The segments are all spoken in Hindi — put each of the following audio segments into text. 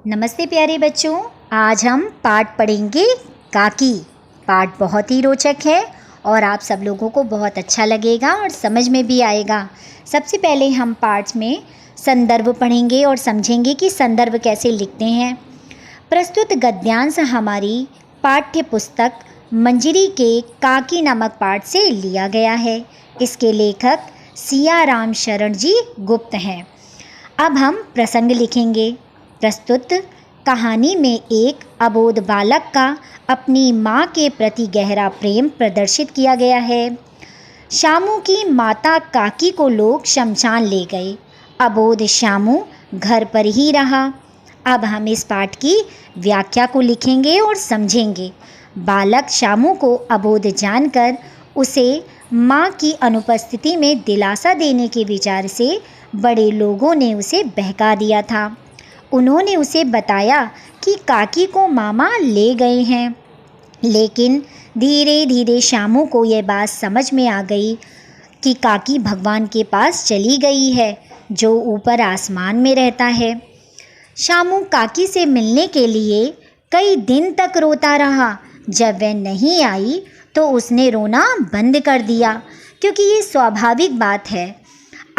नमस्ते प्यारे बच्चों, आज हम पाठ पढ़ेंगे काकी। पाठ बहुत ही रोचक है और आप सब लोगों को बहुत अच्छा लगेगा और समझ में भी आएगा। सबसे पहले हम पाठ में संदर्भ पढ़ेंगे और समझेंगे कि संदर्भ कैसे लिखते हैं। प्रस्तुत गद्यांश हमारी पाठ्य पुस्तक मंजरी के काकी नामक पाठ से लिया गया है। इसके लेखक सियाराम शरण जी गुप्त हैं। अब हम प्रसंग लिखेंगे। प्रस्तुत कहानी में एक अबोध बालक का अपनी माँ के प्रति गहरा प्रेम प्रदर्शित किया गया है। शामू की माता काकी को लोग शमशान ले गए। अबोध शामू घर पर ही रहा। अब हम इस पाठ की व्याख्या को लिखेंगे और समझेंगे। बालक शामू को अबोध जानकर उसे माँ की अनुपस्थिति में दिलासा देने के विचार से बड़े लोगों ने उसे बहका दिया था। उन्होंने उसे बताया कि काकी को मामा ले गए हैं, लेकिन धीरे धीरे शामू को यह बात समझ में आ गई कि काकी भगवान के पास चली गई है, जो ऊपर आसमान में रहता है। शामू काकी से मिलने के लिए कई दिन तक रोता रहा। जब वह नहीं आई तो उसने रोना बंद कर दिया, क्योंकि ये स्वाभाविक बात है।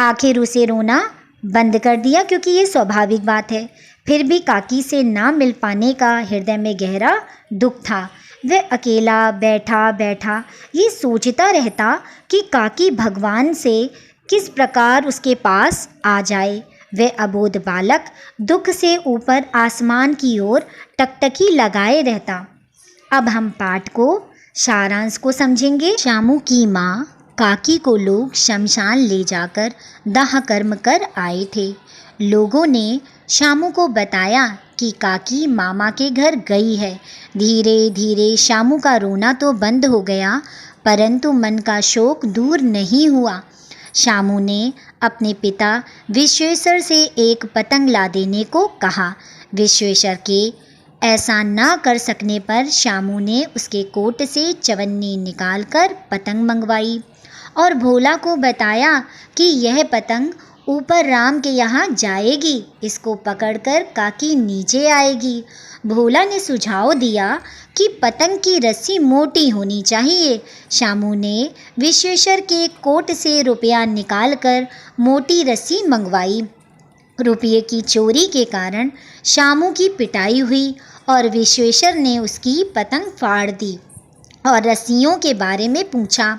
आखिर उसे रोना बंद कर दिया क्योंकि ये स्वाभाविक बात है। फिर भी काकी से ना मिल पाने का हृदय में गहरा दुख था। वह अकेला बैठा बैठा ये सोचता रहता कि काकी भगवान से किस प्रकार उसके पास आ जाए। वह अबोध बालक दुख से ऊपर आसमान की ओर टकटकी लगाए रहता। अब हम पाठ को सारांश को समझेंगे। शामू की माँ काकी को लोग शमशान ले जाकर दाह कर्म कर आए थे। लोगों ने शामू को बताया कि काकी मामा के घर गई है। धीरे धीरे शामू का रोना तो बंद हो गया, परंतु मन का शोक दूर नहीं हुआ। शामू ने अपने पिता विश्वेश्वर से एक पतंग ला देने को कहा। विश्वेश्वर के ऐसा न कर सकने पर शामू ने उसके कोट से चवन्नी निकालकर पतंग मंगवाई और भोला को बताया कि यह पतंग ऊपर राम के यहाँ जाएगी, इसको पकड़कर काकी नीचे आएगी। भोला ने सुझाव दिया कि पतंग की रस्सी मोटी होनी चाहिए। शामू ने विश्वेश्वर के कोट से रुपया निकालकर मोटी रस्सी मंगवाई। रुपये की चोरी के कारण शामू की पिटाई हुई और विश्वेश्वर ने उसकी पतंग फाड़ दी और रस्सियों के बारे में पूछा।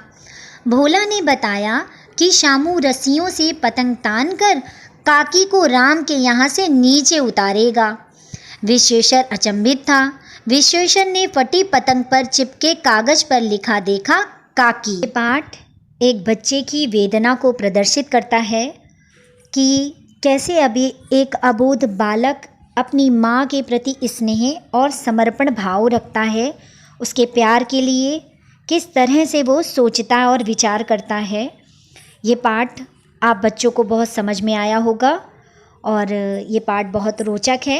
भोला ने बताया कि शामू रस्सियों से पतंग तानकर काकी को राम के यहाँ से नीचे उतारेगा। विश्वेश्वर अचंभित था। विश्वेश्वर ने फटी पतंग पर चिपके कागज पर लिखा देखा काकी। ये पाठ एक बच्चे की वेदना को प्रदर्शित करता है कि कैसे अभी एक अबोध बालक अपनी माँ के प्रति स्नेह और समर्पण भाव रखता है। उसके प्यार के लिए किस तरह से वो सोचता और विचार करता है। ये पाठ आप बच्चों को बहुत समझ में आया होगा और ये पाठ बहुत रोचक है।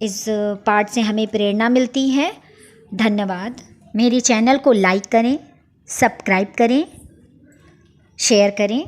इस पाठ से हमें प्रेरणा मिलती है। धन्यवाद। मेरे चैनल को लाइक करें, सब्सक्राइब करें, शेयर करें।